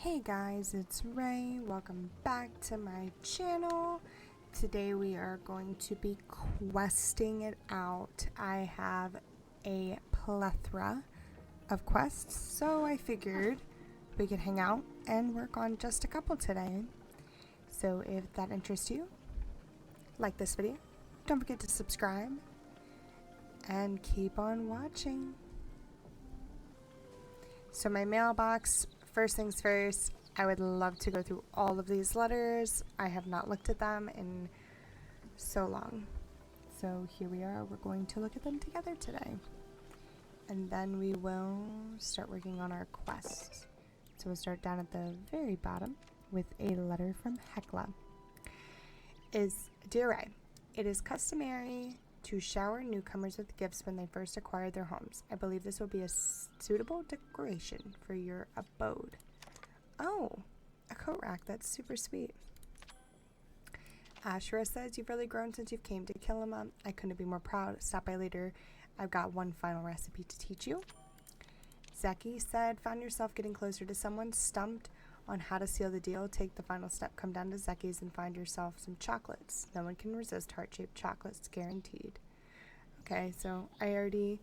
Hey guys, it's Ray. Welcome back to my channel. Today we are going to be questing it out. I have a plethora of quests, so I figured we could hang out and work on just a couple today. So if that interests you, like this video, don't forget to subscribe, and keep on watching. So my mailbox, first things first, I would love to go through all of these letters. I have not looked at them in so long. So here we are, we're going to look at them together today. And then we will start working on our quests. So we'll start down at the very bottom with a letter from Hecla. Dear Ray, it is customary to shower newcomers with gifts when they first acquire their homes. I believe this will be a suitable decoration for your abode. Oh, a coat rack. That's super sweet. Ashura says, you've really grown since you've came to Kilima. I couldn't be more proud. Stop by later. I've got one final recipe to teach you. Zeki said, found yourself getting closer to someone, stumped on how to seal the deal. Take the final step. Come down to Zeki's and find yourself some chocolates. No one can resist heart-shaped chocolates, guaranteed. Okay, so I already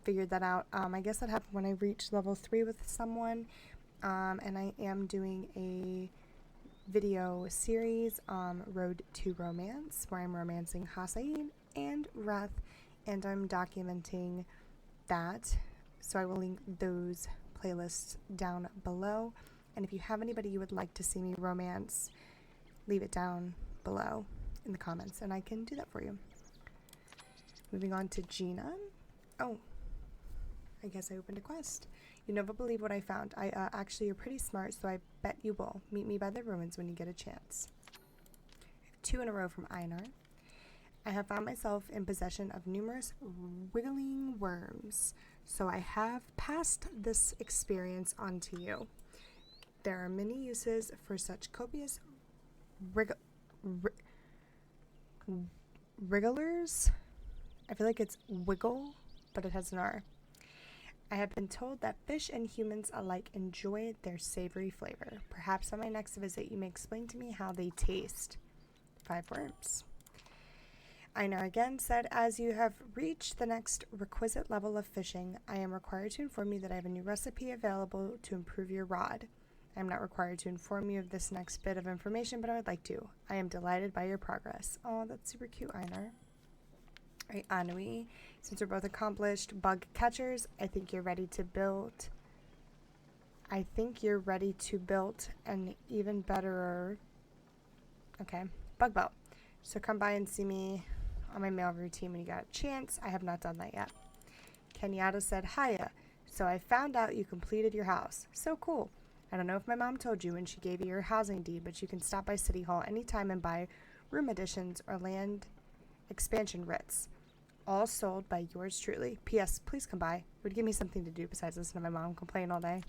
figured that out. I guess that happened when I reached level 3 with someone. And I am doing a video series, Road to Romance, where I'm romancing Hasaid and Reth, and I'm documenting that. So I will link those playlists down below. And if you have anybody you would like to see me romance, leave it down below in the comments, and I can do that for you. Moving on to Gina. Oh, I guess I opened a quest. You never believe what I found. Actually, you're pretty smart, so I bet you will. Meet me by the ruins when you get a chance. 2 in a row from Einar. I have found myself in possession of numerous wiggling worms, so I have passed this experience on to you. There are many uses for such copious wrigglers. I feel like it's wiggle, but it has an R. I have been told that fish and humans alike enjoy their savory flavor. Perhaps on my next visit you may explain to me how they taste. 5 worms. Einar again said, as you have reached the next requisite level of fishing, I am required to inform you that I have a new recipe available to improve your rod. I am not required to inform you of this next bit of information, but I would like to. I am delighted by your progress. Oh, that's super cute, Einar. Alright, Anui, since we're both accomplished bug catchers, I think you're ready to build an even better, bug boat. So come by and see me on my mail routine when you got a chance. I have not done that yet. Kenyatta said, hiya. So I found out you completed your house. So cool. I don't know if my mom told you when she gave you your housing deed, but you can stop by City Hall anytime and buy room additions or land expansion writs. All sold by yours truly. P.S. Please come by. It would give me something to do besides listen to my mom complain all day.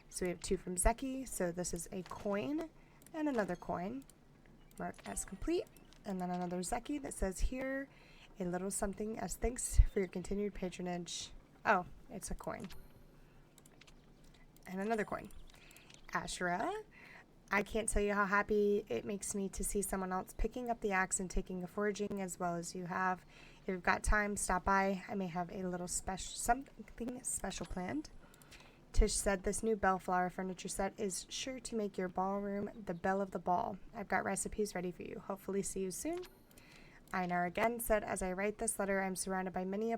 So we have 2 from Zeki. So this is a coin and another coin. Mark as complete. And then another Zeki that says here, a little something as thanks for your continued patronage. Oh, it's a coin. And another coin. Ashura. I can't tell you how happy it makes me to see someone else picking up the axe and taking a foraging as well as you have. If you've got time, stop by. I may have a little something special planned. Tish said this new bellflower furniture set is sure to make your ballroom the belle of the ball. I've got recipes ready for you. Hopefully see you soon. Einar again said, as I write this letter, I'm surrounded by many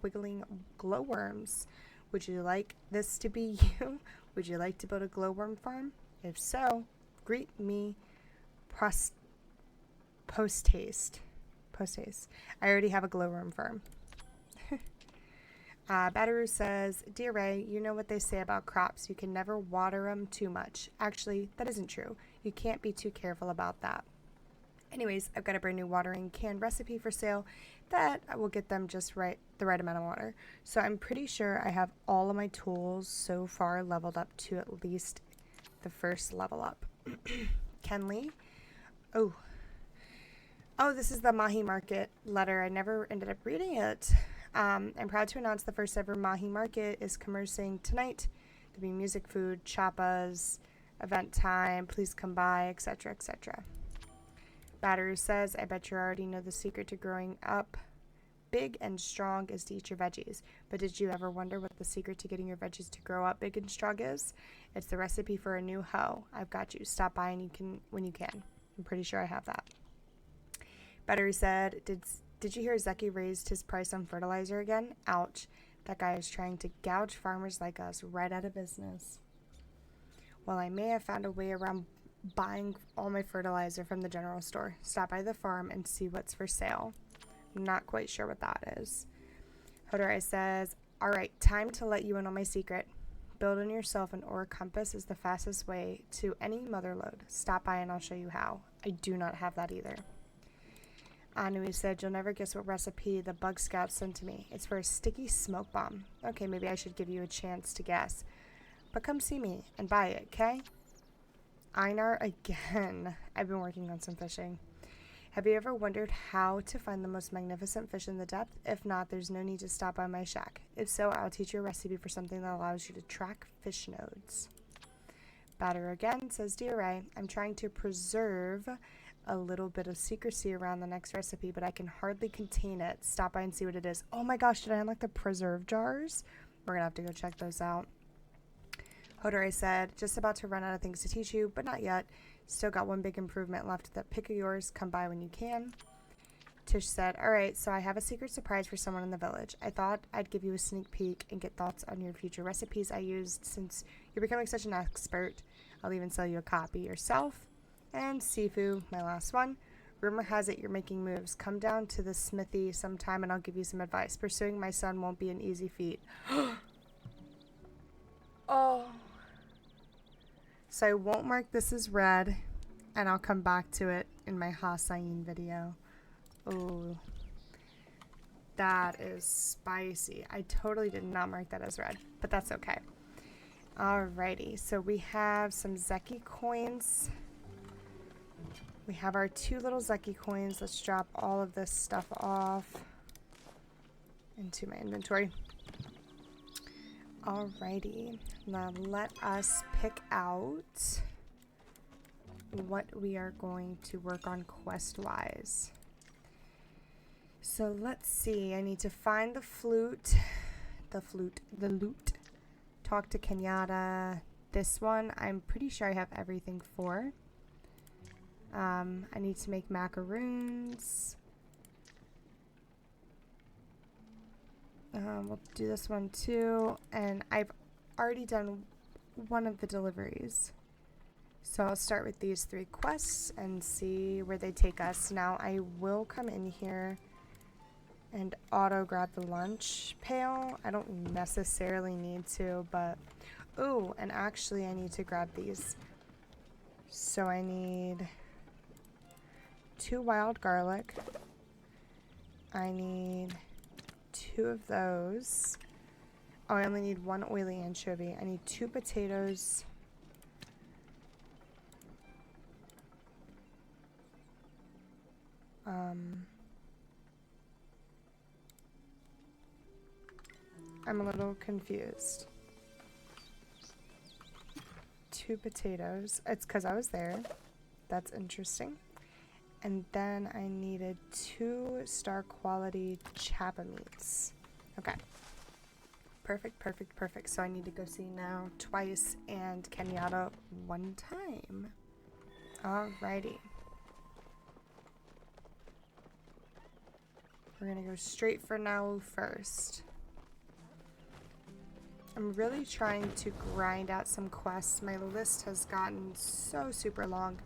wiggling glowworms. Would you like this to be you? Would you like to build a glowworm farm? If so, greet me post-haste. I already have a glowworm farm. Bataru says, Dear Ray, you know what they say about crops. You can never water them too much. Actually, that isn't true. You can't be too careful about that. Anyways, I've got a brand new watering can recipe for sale that will get them just the right amount of water. So I'm pretty sure I have all of my tools so far leveled up to at least the first level up. Kenley. Oh, this is the Mahi Market letter. I never ended up reading it. I'm proud to announce the first ever Mahi Market is commencing tonight. There'll be music, food, chapas, event time, please come by, etc., etc. Battery says, I bet you already know the secret to growing up big and strong is to eat your veggies. But did you ever wonder what the secret to getting your veggies to grow up big and strong is? It's the recipe for a new hoe. I've got you. Stop by and when you can. I'm pretty sure I have that. Battery said, did you hear Zeki raised his price on fertilizer again? Ouch. That guy is trying to gouge farmers like us right out of business. Well, I may have found a way around buying all my fertilizer from the general store. Stop by the farm and see what's for sale. I'm not quite sure what that is. Hodori says, alright, time to let you in on my secret. Building yourself an ore compass is the fastest way to any motherlode. Stop by and I'll show you how. I do not have that either. Anui said, you'll never guess what recipe the Bug Scout sent to me. It's for a sticky smoke bomb. Okay, maybe I should give you a chance to guess. But come see me and buy it, okay? Einar again. I've been working on some fishing. Have you ever wondered how to find the most magnificent fish in the depth? If not, there's no need to stop by my shack. If so, I'll teach you a recipe for something that allows you to track fish nodes. Batter again says, Dear Ray, I'm trying to preserve a little bit of secrecy around the next recipe, but I can hardly contain it. Stop by and see what it is. Oh my gosh, did I unlock the preserve jars? We're gonna have to go check those out. Hodori said, just about to run out of things to teach you, but not yet. Still got one big improvement left. That pick of yours. Come by when you can. Tish said, alright, so I have a secret surprise for someone in the village. I thought I'd give you a sneak peek and get thoughts on your future recipes I used. Since you're becoming such an expert, I'll even sell you a copy yourself. And Sifu, my last one. Rumor has it you're making moves. Come down to the smithy sometime and I'll give you some advice. Pursuing my son won't be an easy feat. Oh. So I won't mark this as red, and I'll come back to it in my Hasain video. Oh, that is spicy. I totally did not mark that as red, but that's okay. Alrighty, so we have some Zeki coins. We have our 2 little Zeki coins. Let's drop all of this stuff off into my inventory. Alrighty, now let us pick out what we are going to work on quest-wise. So let's see, I need to find the loot, talk to Kenyatta. This one, I'm pretty sure I have everything for. I need to make macaroons. We'll do this one too, and I've already done one of the deliveries. So I'll start with these 3 quests and see where they take us. Now I will come in here and auto grab the lunch pail. I don't necessarily need to, but oh, and actually I need to grab these. So I need 2 wild garlic. I need 2 of those. Oh, I only need 1 oily anchovy. I need 2 potatoes. I'm a little confused. 2 potatoes. It's because I was there. That's interesting. And then I needed 2 star quality chapa meats. Okay. Perfect, perfect, perfect. So I need to go see now twice and Kenyatta 1 time. Alrighty. We're gonna go straight for now first. I'm really trying to grind out some quests. My list has gotten so super long.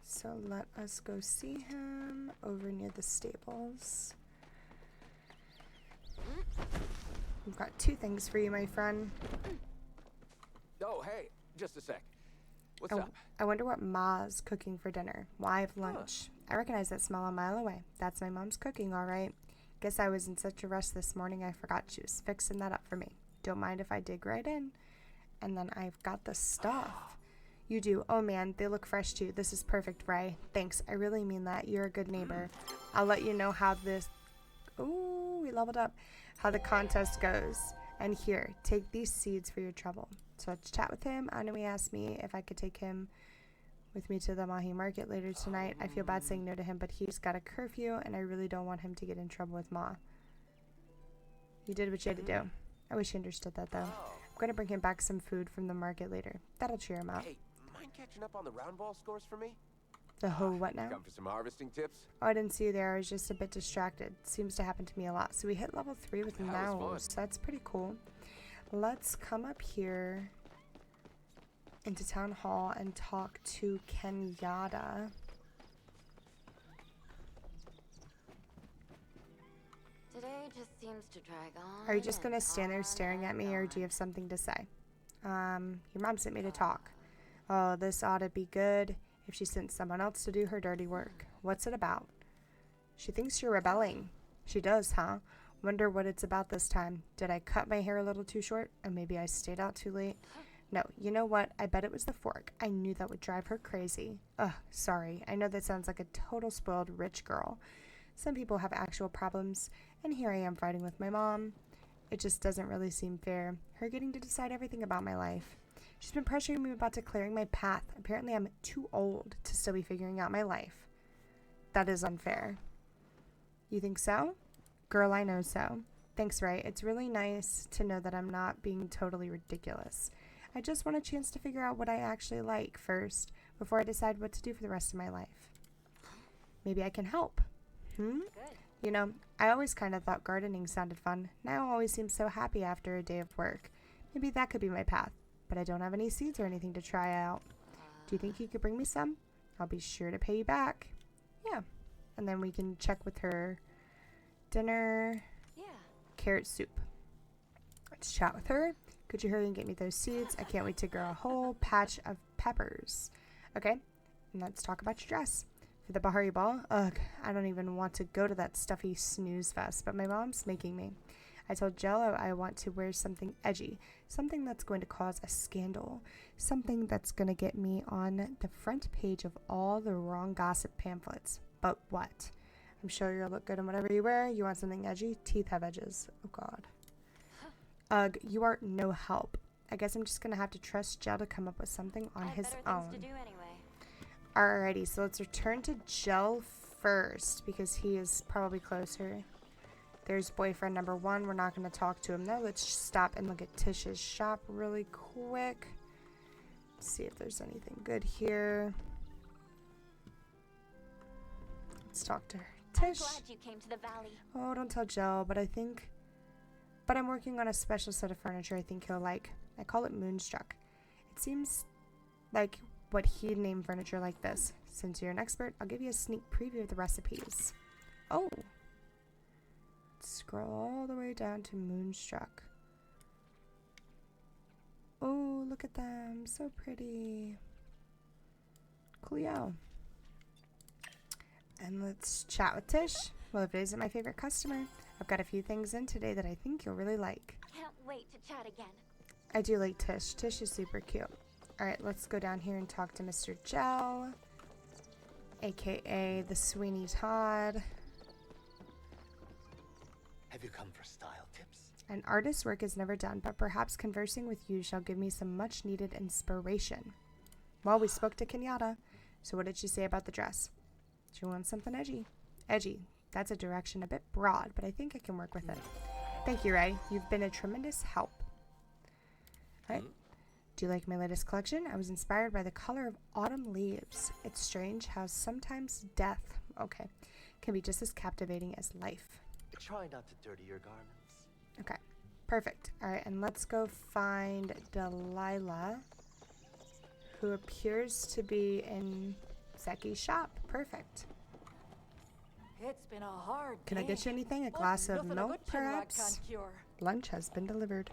So let us go see him over near the stables. We've got 2 things for you, my friend. Oh, hey, just a sec. What's up? I wonder what Ma's cooking for dinner. Why have lunch? I recognize that smell a mile away. That's my mom's cooking, all right. Guess I was in such a rush this morning I forgot she was fixing that up for me. Don't mind if I dig right in. And then I've got the stuff. You do. Oh man, they look fresh too. This is perfect, Ray. Thanks. I really mean that. You're a good neighbor. I'll let you know how this... Ooh, we leveled up. How the contest goes. And here, take these seeds for your trouble. So let's chat with him. Anui asked me if I could take him with me to the Mahi market later tonight. I feel bad saying no to him, but he's got a curfew, and I really don't want him to get in trouble with Ma. You did what you had to do. I wish he understood that, though. I'm going to bring him back some food from the market later. That'll cheer him up. Hey, mind catching up on the round ball scores for me? The whole what now? Come for some harvesting tips? Oh, I didn't see you there. I was just a bit distracted. Seems to happen to me a lot. So we hit level 3 with Mouse. That's pretty cool. Let's come up here into Town Hall and talk to Kenyatta. Today just seems to drag on. Are you just going to stand there staring at me, or do you have something to say? Your mom sent me to talk. Oh, this ought to be good if she sent someone else to do her dirty work. What's it about? She thinks you're rebelling. She does, huh? Wonder what it's about this time. Did I cut my hair a little too short? Or maybe I stayed out too late? No, you know what? I bet it was the fork. I knew that would drive her crazy. Ugh, sorry. I know that sounds like a total spoiled rich girl. Some people have actual problems, and here I am fighting with my mom. It just doesn't really seem fair. Her getting to decide everything about my life. She's been pressuring me about declaring my path. Apparently I'm too old to still be figuring out my life. That is unfair. You think so? Girl, I know so. Thanks, Ray. It's really nice to know that I'm not being totally ridiculous. I just want a chance to figure out what I actually like first, before I decide what to do for the rest of my life. Maybe I can help. Good. You know, I always kind of thought gardening sounded fun. Now I always seem so happy after a day of work. Maybe that could be my path. But I don't have any seeds or anything to try out. Do you think you could bring me some? I'll be sure to pay you back. Yeah. And then we can check with her dinner. Yeah. Carrot soup. Let's chat with her. Could you hurry and get me those seeds? I can't wait to grow a whole patch of peppers. Okay. And let's talk about your dress. For the Bahari Ball? Ugh, I don't even want to go to that stuffy snooze fest, but my mom's making me. I told Jello I want to wear something edgy, something that's going to cause a scandal, something that's going to get me on the front page of all the wrong gossip pamphlets. But what? I'm sure you'll look good in whatever you wear. You want something edgy? Teeth have edges. Oh, God. Ugh, you are no help. I guess I'm just going to have to trust Jell to come up with something on his own. Things to do anyway. Alrighty, so let's return to Jell first, because he is probably closer. There's boyfriend number 1. We're not going to talk to him though. Let's stop and look at Tish's shop really quick. Let's see if there's anything good here. Let's talk to her. Tish. I'm glad you came to the valley. Oh, don't tell Jell, but I'm working on a special set of furniture I think he'll like. I call it Moonstruck. It seems like what he'd name furniture like this. Since you're an expert, I'll give you a sneak preview of the recipes. Oh. Scroll all the way down to Moonstruck. Oh, look at them. So pretty. Coolio. And let's chat with Tish. Well, if it isn't my favorite customer, I've got a few things in today that I think you'll really like. Can't wait to chat again. I do like Tish. Tish is super cute. Alright, let's go down here and talk to Mr. Jell, aka the Sweeney Todd. Have you come for style tips? An artist's work is never done, but perhaps conversing with you shall give me some much-needed inspiration. Well, we spoke to Kenyatta, so what did she say about the dress? She wants something edgy. Edgy. That's a direction a bit broad, but I think I can work with it. Thank you, Ray. You've been a tremendous help. Alright. Do you like my latest collection? I was inspired by the color of autumn leaves. It's strange how sometimes death, can be just as captivating as life. Try not to dirty your garments. Okay, perfect. Alright, and let's go find Delilah, who appears to be in Zeki's shop. Perfect. It's been a hard Can I day. get you anything? A Well, glass of nothing a milk, good chin rag perhaps? can't cure. Lunch has been delivered.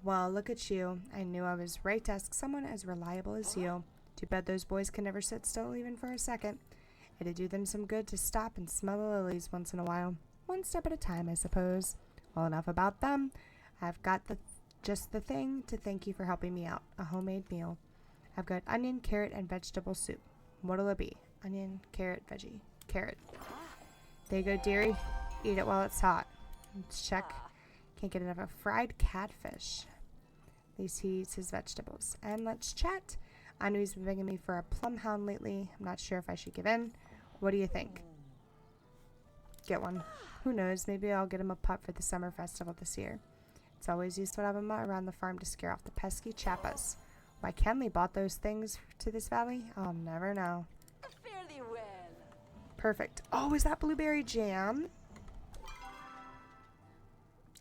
Well, look at you. I knew I was right to ask someone as reliable as you. Too bad those boys can never sit still even for a second. It'd do them some good to stop and smell the lilies once in a while. One step at a time, I suppose. Well, enough about them. I've got just the thing to thank you for helping me out. A homemade meal. I've got onion, carrot, and vegetable soup. What'll it be? Onion, carrot, veggie, carrot. There you go, dearie. Eat it while it's hot. Let's check. Can't get enough of fried catfish. At least he eats his vegetables. And let's chat. I know he's been begging me for a plum hound lately. I'm not sure if I should give in. What do you think? Get one. Who knows? Maybe I'll get him a pup for the summer festival this year. It's always used to have him around the farm to scare off the pesky chappas. Why Kenley bought those things to this valley? I'll never know. Fare thee well. Perfect. Oh, is that blueberry jam?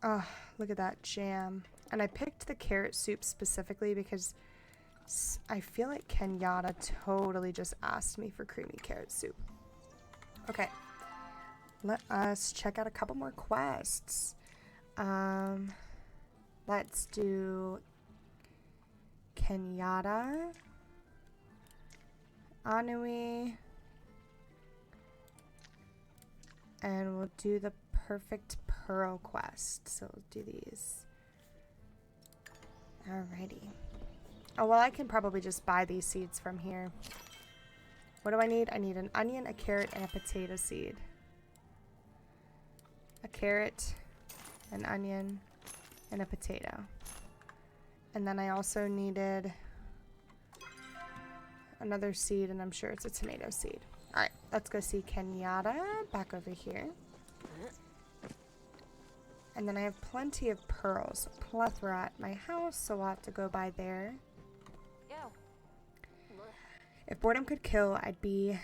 Oh, look at that jam. And I picked the carrot soup specifically because I feel like Kenyatta totally just asked me for creamy carrot soup. Okay. Let us check out a couple more quests. Let's do Kenyatta, Anui, and we'll do the perfect pearl quest. So we'll do these. Alrighty. Oh, well, I can probably just buy these seeds from here. What do I need? I need an onion, a carrot, and a potato seed. A carrot, an onion, and a potato. And then I also needed another seed, and I'm sure it's a tomato seed. Alright, let's go see Kenyatta back over here. And then I have plenty of pearls, plethora at my house, so we'll have to go by there. If boredom could kill, I'd be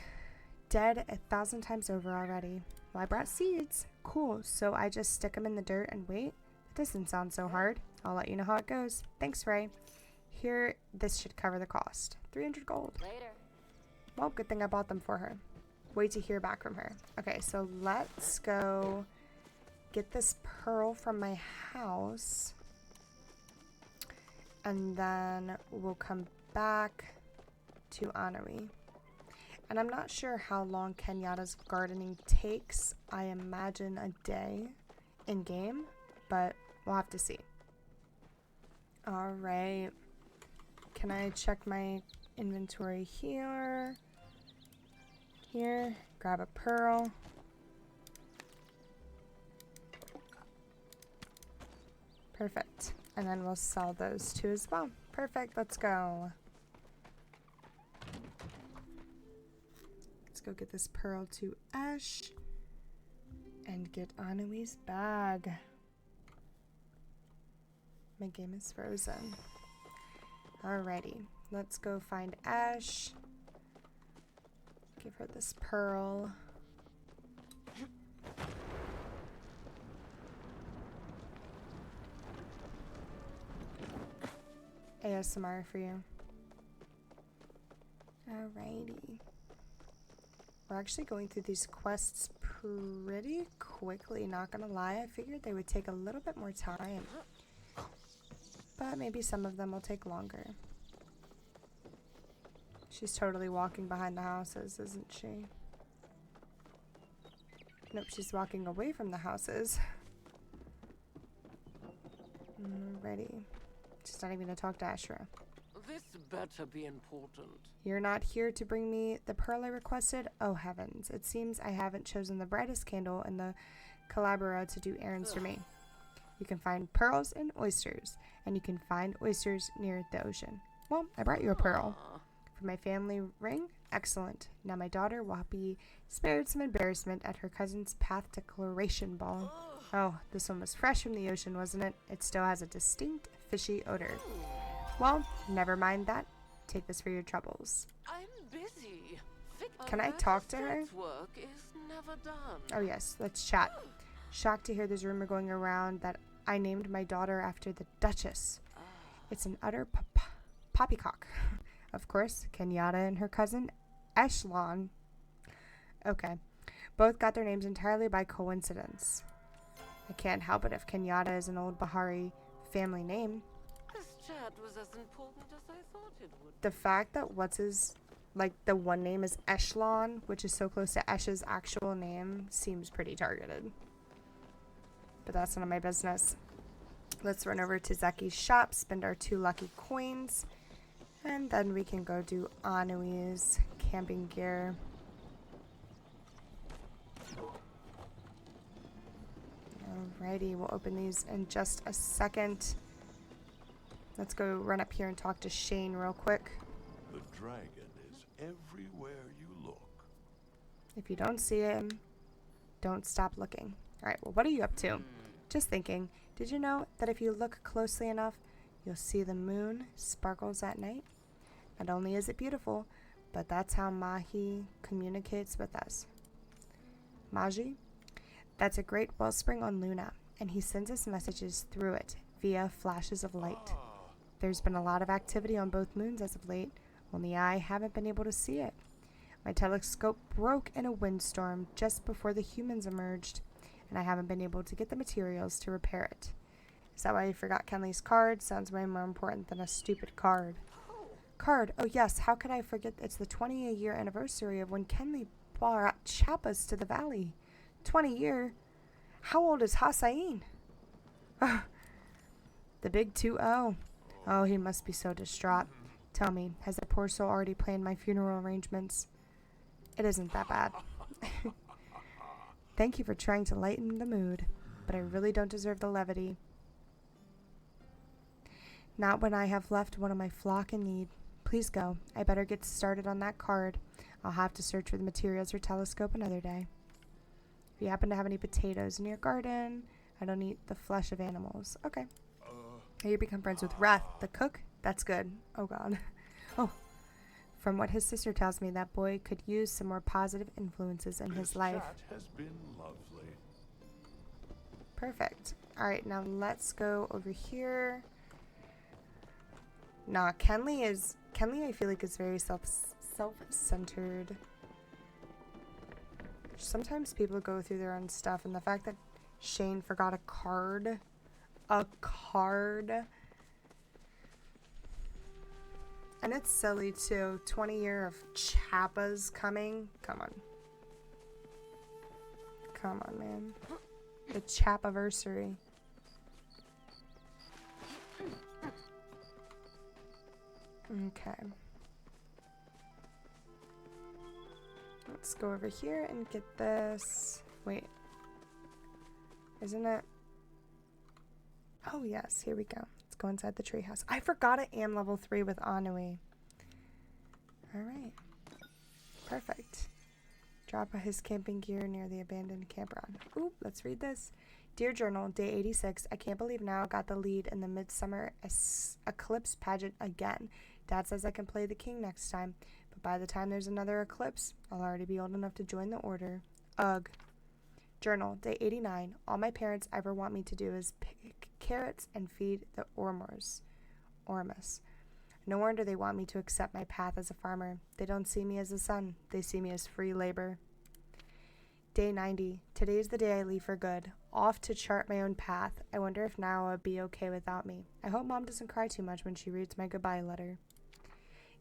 dead 1,000 times over already. Well, I brought seeds. Cool, so I just stick them in the dirt and wait? It doesn't sound so hard. I'll let you know how it goes. Thanks, Ray. Here, this should cover the cost. 300 gold. Later. Well, good thing I bought them for her. Wait to hear back from her. Okay, so let's go get this pearl from my house. And then we'll come back to Anui. And I'm not sure how long Kenyatta's gardening takes. I imagine a day in game, but we'll have to see. Alright. Can I check my inventory here? Here. Grab a pearl. Perfect. And then we'll sell those two as well. Perfect. Let's go. Let's go get this pearl to Ash and get Anui's bag. My game is frozen. Alrighty, let's go find Ash. Give her this pearl. ASMR for you. Alrighty. We're actually going through these quests pretty quickly, not gonna lie. I figured they would take a little bit more time. But maybe some of them will take longer. She's totally walking behind the houses, isn't she? Nope, she's walking away from the houses. Alrighty. She's not even gonna talk to Ashra. This better be important. You're not here to bring me the pearl I requested? Oh heavens, it seems I haven't chosen the brightest candle in the Calabria to do errands for me. You can find pearls and oysters, and you can find oysters near the ocean. Well, I brought you a pearl. For my family ring? Excellent. Now my daughter will be spared some embarrassment at her cousin's path declaration ball. Oh, this one was fresh from the ocean, wasn't it? It still has a distinct fishy odor. Well, never mind that. Take this for your troubles. I'm busy. Can I talk to her? Work is never done. Oh yes, let's chat. Shocked to hear there's rumor going around that I named my daughter after the Duchess. It's an utter poppycock. Of course, Kenyatta and her cousin, Echelon. Okay. Both got their names entirely by coincidence. I can't help it if Kenyatta is an old Bahari family name. This chat was as important as I thought it would. The fact that the one name is Echelon, which is so close to Esh's actual name, seems pretty targeted. But that's none of my business. Let's run over to Zeki's shop, spend our 2 lucky coins, And then we can go do Anui's camping gear. Alrighty, we'll open these in just a second. Let's go run up here and talk to Shane real quick. The dragon is everywhere you look. If you don't see him, don't stop looking. Alright, well, what are you up to? Just thinking, did you know that if you look closely enough, you'll see the moon sparkles at night? Not only is it beautiful, but that's how Mahi communicates with us. Maji? That's a great wellspring on Luna, and he sends us messages through it via flashes of light. There's been a lot of activity on both moons as of late, only I haven't been able to see it. My telescope broke in a windstorm just before the humans emerged, and I haven't been able to get the materials to repair it. Is that why you forgot Kenley's card? Sounds way more important than a stupid card. Card? Oh yes, how could I forget? It's the 20-year anniversary of when Kenley brought Chappas to the valley. 20 year? How old is Hossein? The big 2-0. Oh, he must be so distraught. Tell me, has the poor soul already planned my funeral arrangements? It isn't that bad. Thank you for trying to lighten the mood, but I really don't deserve the levity. Not when I have left one of my flock in need. Please go. I better get started on that card. I'll have to search for the materials or telescope another day. If you happen to have any potatoes in your garden, I don't eat the flesh of animals. Okay. You become friends with Wrath, the cook? That's good. Oh, God. Oh. From what his sister tells me, that boy could use some more positive influences in his life. Chat has been lovely. Perfect. Alright, now let's go over here. Nah, Kenley, I feel like, is very self-centered. Sometimes people go through their own stuff, and the fact that Shane forgot a card. And it's silly too. 20 year of Chappas coming. Come on. Come on, man. The Chappaversary. Okay. Let's go over here and get this. Wait. Isn't it? Oh, yes. Here we go. Let's go inside the treehouse. I forgot I am level 3 with Anui. Alright. Perfect. Drop his camping gear near the abandoned campground. Ooh, let's read this. Dear Journal, Day 86. I can't believe now I got the lead in the Midsummer Eclipse pageant again. Dad says I can play the king next time, but by the time there's another eclipse, I'll already be old enough to join the order. Ugh. Journal, Day 89. All my parents ever want me to do is pick carrots and feed the Ormus. No wonder they want me to accept my path as a farmer. They don't see me as a son. They see me as free labor. Day 90. Today's the day I leave for good. Off to chart my own path. I wonder if now would be okay without me. I hope Mom doesn't cry too much when she reads my goodbye letter.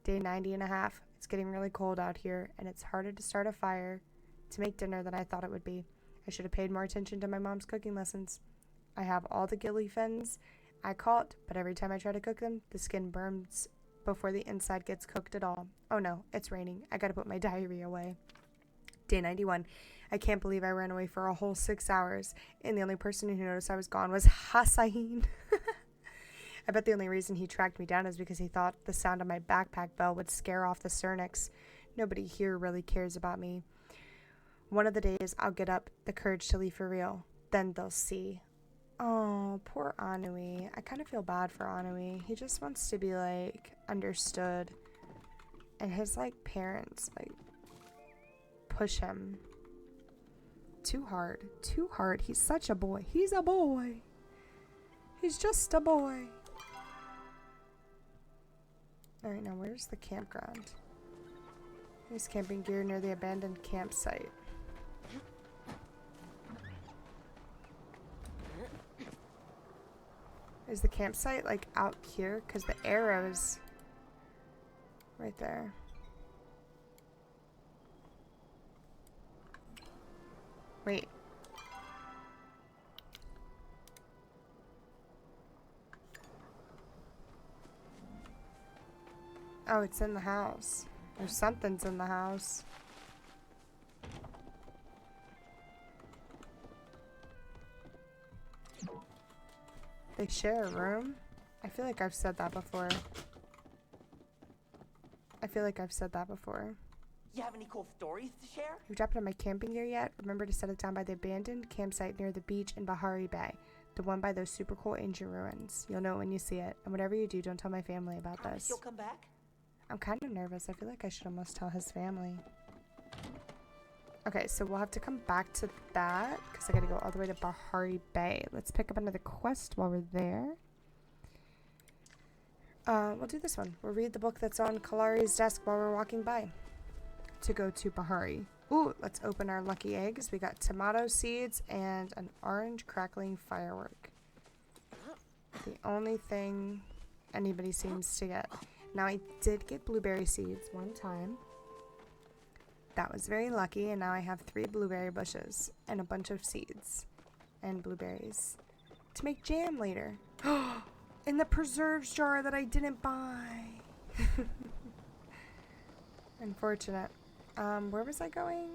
Day 90 and a half. It's getting really cold out here, and it's harder to start a fire to make dinner than I thought it would be. I should have paid more attention to my mom's cooking lessons. I have all the gilly fins I caught, but every time I try to cook them, the skin burns before the inside gets cooked at all. Oh no, it's raining. I gotta put my diary away. Day 91. I can't believe I ran away for a whole 6 hours, and the only person who noticed I was gone was Hossein. I bet the only reason he tracked me down is because he thought the sound of my backpack bell would scare off the Cernix. Nobody here really cares about me. One of the days, I'll get up the courage to leave for real. Then they'll see. Oh, poor Anui. I kind of feel bad for Anui. He just wants to be, like, understood. And his, like, parents, like, push him. Too hard. Too hard. He's such a boy. He's a boy. He's just a boy. Alright, now where's the campground? There's camping gear near the abandoned campsite. Is the campsite, like, out here? Because the arrow's right there. Wait. Oh, it's in the house. Or something's in the house. They share a room? I feel like I've said that before. You have any cool stories to share? You dropped on my camping gear yet? Remember to set it down by the abandoned campsite near the beach in Bahari Bay. The one by those super cool ancient ruins. You'll know it when you see it. And whatever you do, don't tell my family about Promise this. you'll come back? I'm kind of nervous. I feel like I should almost tell his family. Okay, so we'll have to come back to that because I gotta go all the way to Bahari Bay. Let's pick up another quest while we're there. We'll do this one. We'll read the book that's on Kalari's desk while we're walking by to go to Bahari. Ooh, let's open our lucky eggs. We got tomato seeds and an orange crackling firework. The only thing anybody seems to get. Now, I did get blueberry seeds one time. That was very lucky, and now I have 3 blueberry bushes and a bunch of seeds and blueberries to make jam later. In the preserves jar that I didn't buy. Unfortunate. Where was I going?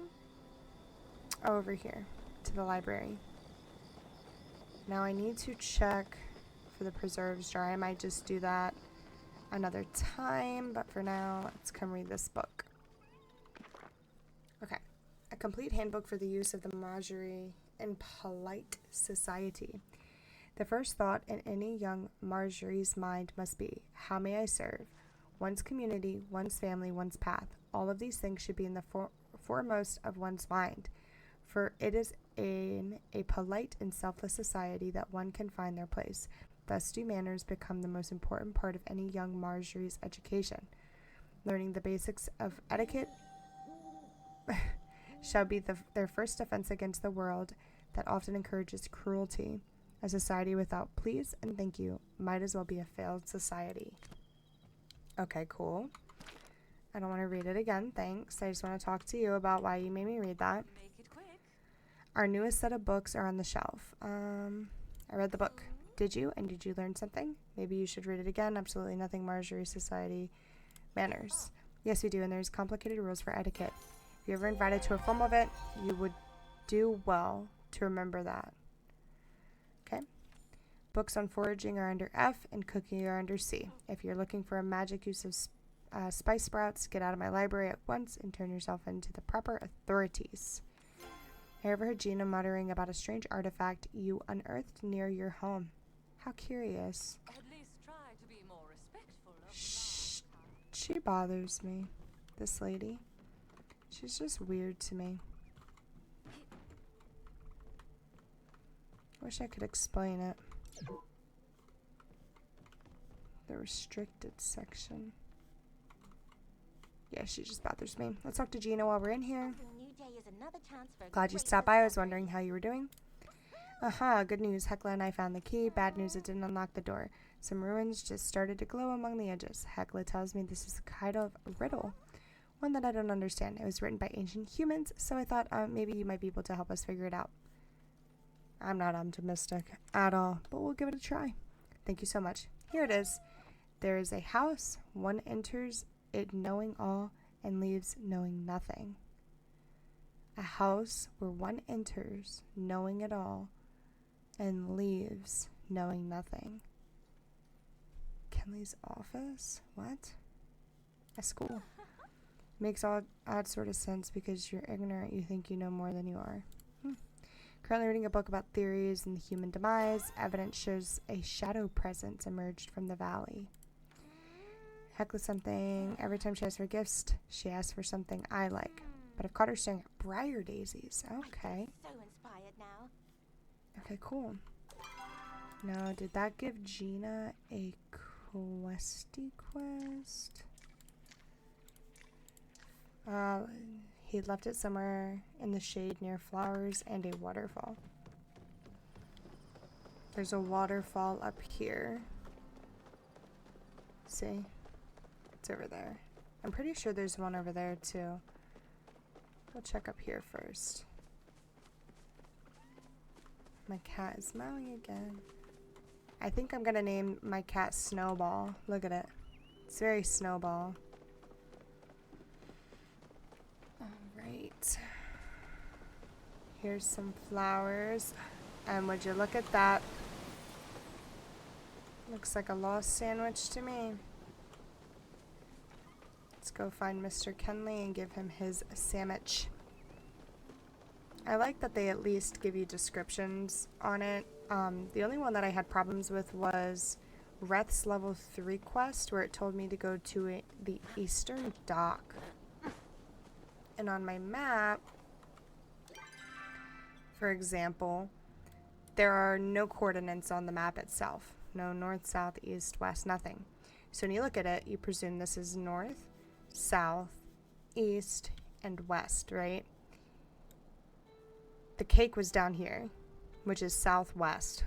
Oh, over here to the library. Now I need to check for the preserves jar. I might just do that another time, but for now, let's come read this book. Okay. A complete handbook for the use of the Marjorie in polite society. The first thought in any young Marjorie's mind must be, how may I serve? One's community, one's family, one's path. All of these things should be in the foremost of one's mind, for it is in a polite and selfless society that one can find their place. Thus do manners become the most important part of any young Marjorie's education. Learning the basics of etiquette shall be their first defense against the world that often encourages cruelty. A society without please and thank you might as well be a failed society. Okay, cool. I don't want to read it again, thanks. I just want to talk to you about why you made me read that. Make it quick. Our newest set of books are on the shelf. I read the book. Did you? And did you learn something? Maybe you should read it again. Absolutely nothing Marjorie Society manners. Yes, we do, and there's complicated rules for etiquette. If you're ever invited to a formal event, you would do well to remember that. Okay? Books on foraging are under F and cooking are under C. If you're looking for a magic use of spice sprouts, get out of my library at once and turn yourself into the proper authorities. I overheard Gina muttering about a strange artifact you unearthed near your home. How curious. At least try to be more respectful of Shh. She bothers me. This lady. She's just weird to me. Wish I could explain it. The restricted section. Yeah, she just bothers me. Let's talk to Gina while we're in here. Glad you stopped by. I was wondering how you were doing. Aha, good news. Hecla and I found the key. Bad news, it didn't unlock the door. Some ruins just started to glow among the edges. Hecla tells me this is kind of a riddle. One that I don't understand. It was written by ancient humans, so I thought maybe you might be able to help us figure it out. I'm not optimistic at all, but we'll give it a try. Thank you so much. Here it is. There is a house. One enters it knowing all and leaves knowing nothing. A house where one enters knowing it all and leaves knowing nothing. Kenley's office? What? A school. Makes odd sort of sense because you're ignorant. You think you know more than you are. Currently reading a book about theories and the human demise. Evidence shows a shadow presence emerged from the valley. Heckles something. Every time she asks for gifts, she asks for something I like. But I've caught her staring at briar daisies. Okay. So inspired now. Okay, cool. Now, did that give Gina a questy quest? He left it somewhere in the shade near flowers and a waterfall. There's a waterfall up here. See? It's over there. I'm pretty sure there's one over there too. We'll check up here first. My cat is meowing again. I think I'm gonna name my cat Snowball. Look at it. It's very Snowball. right. Here's some flowers. And would you look at that? Looks like a lost sandwich to me. Let's go find Mr. Kenley and give him his sandwich. I like that they at least give you descriptions on it. The only one that I had problems with was Reth's level 3 quest, where it told me to go to the Eastern Dock. And on my map, for example, there are no coordinates on the map itself. No north, south, east, west, nothing. So when you look at it, you presume this is north, south, east, and west, right? The cake was down here, which is southwest.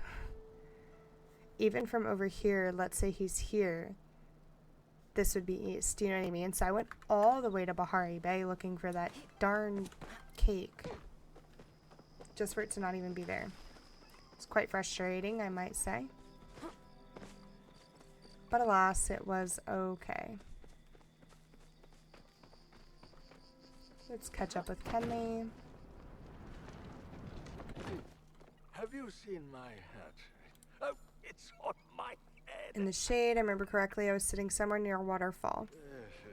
Even from over here, let's say he's here, this would be east. Do you know what I mean? So I went all the way to Bahari Bay looking for that darn cake, just for it to not even be there. It's quite frustrating, I might say. But alas, it was okay. Let's catch up with Kenley. Have you seen my hat? Oh, it's on my head. In the shade, I remember correctly, I was sitting somewhere near a waterfall.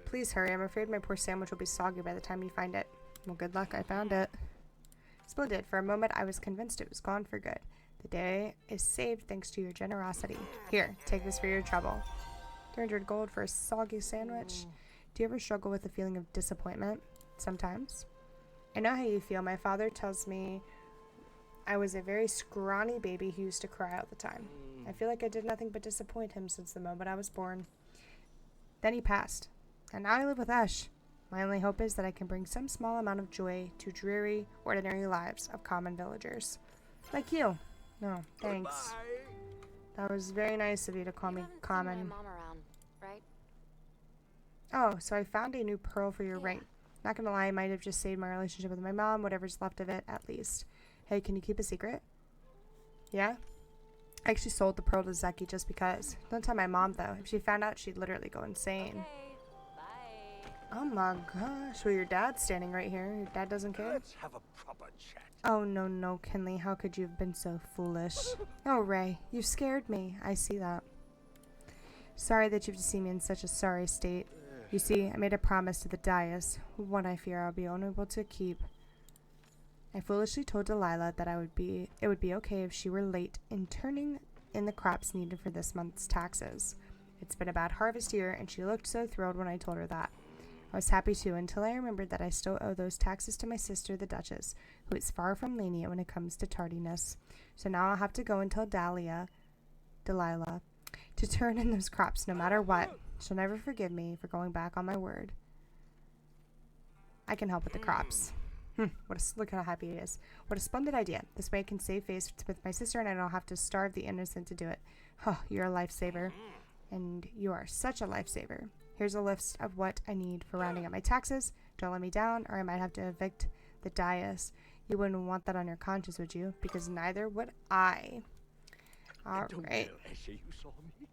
Please hurry, I'm afraid my poor sandwich will be soggy by the time you find it. Well, good luck, I found it. Splendid. For a moment, I was convinced it was gone for good. The day is saved thanks to your generosity. Here, take this for your trouble. 300 gold for a soggy sandwich. Do you ever struggle with the feeling of disappointment? Sometimes. I know how you feel. My father tells me I was a very scrawny baby who used to cry all the time. I feel like I did nothing but disappoint him since the moment I was born. Then he passed, and now I live with Ash. My only hope is that I can bring some small amount of joy to dreary, ordinary lives of common villagers. Like you. No, thanks. That was very nice of you to call me common. My mom around, right? Oh, so I found a new pearl for your ring. Not gonna lie, I might have just saved my relationship with my mom, whatever's left of it, at least. Hey, can you keep a secret? Yeah? I actually sold the pearl to Zeki just because. Don't tell my mom, though. If she found out, she'd literally go insane. Okay, bye. Oh my gosh. Well, your dad's standing right here. Your dad doesn't care? Let's have a proper chat. Oh, no, no, Kenley. How could you have been so foolish? Oh, Ray, you scared me. I see that. Sorry that you have to see me in such a sorry state. You see, I made a promise to the dais, one I fear I'll be unable to keep. I foolishly told Delilah that it would be okay if she were late in turning in the crops needed for this month's taxes. It's been a bad harvest year, and she looked so thrilled when I told her that. I was happy too, until I remembered that I still owe those taxes to my sister, the Duchess, who is far from lenient when it comes to tardiness. So now I'll have to go and tell Delilah, to turn in those crops no matter what. She'll never forgive me for going back on my word. I can help with the crops. Look how happy he is. What a splendid idea. This way I can save face with my sister and I don't have to starve the innocent to do it. Oh, you're a lifesaver. And you are such a lifesaver. Here's a list of what I need for rounding up my taxes. Don't let me down or I might have to evict the dais. You wouldn't want that on your conscience, would you? Because neither would I. Alright. You saw me?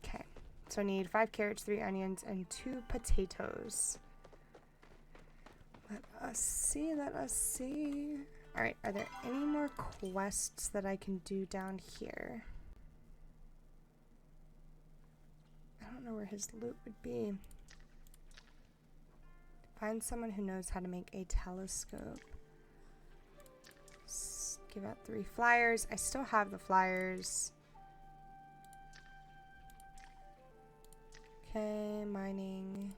Okay. So I need 5 carrots, 3 onions, and 2 potatoes. Let us see. Alright, are there any more quests that I can do down here? I don't know where his loot would be. Find someone who knows how to make a telescope. Give out 3 flyers. I still have the flyers. Okay, mining.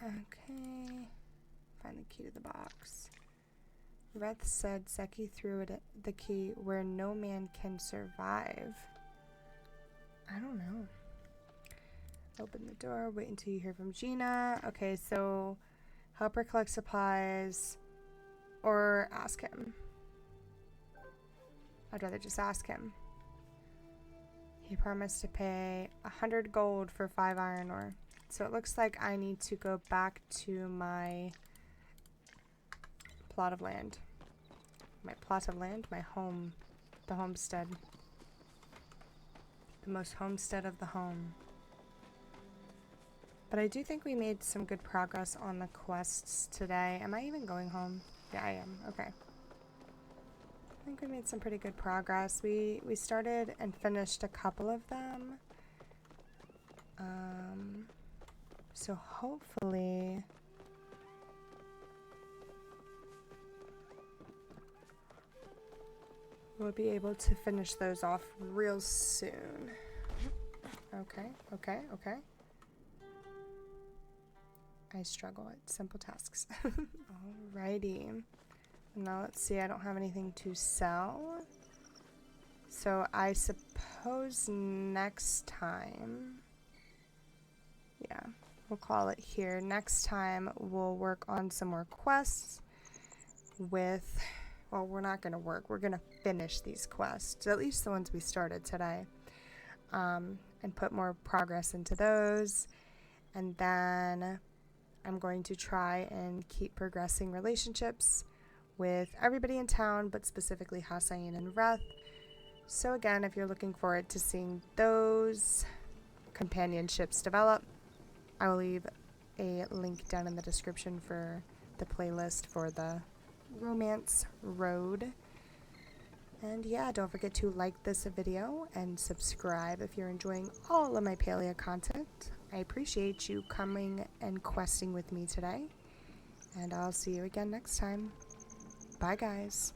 Okay. Find the key to the box. Reth said Zeki threw it at the key where no man can survive. I don't know. Open the door. Wait until you hear from Gina. Okay, so help her collect supplies or ask him. I'd rather just ask him. He promised to pay 100 gold for 5 iron ore. So it looks like I need to go back to my plot of land. My plot of land? My home. The homestead. The most homestead of the home. But I do think we made some good progress on the quests today. Am I even going home? Yeah, I am. Okay. I think we made some pretty good progress. We started and finished a couple of them. So hopefully we'll be able to finish those off real soon. Okay, okay, okay. I struggle at simple tasks. Alrighty. Now let's see, I don't have anything to sell. So I suppose next time, yeah, we'll call it here. Next time we'll work on some more quests with, well, we're not going to work. We're going to finish these quests, at least the ones we started today, and put more progress into those. And then I'm going to try and keep progressing relationships with everybody in town, but specifically Hassain and Reth. So again, if you're looking forward to seeing those companionships develop, I will leave a link down in the description for the playlist for the Romance Road. And yeah, don't forget to like this video and subscribe if you're enjoying all of my Palia content. I appreciate you coming and questing with me today. And I'll see you again next time. Bye, guys.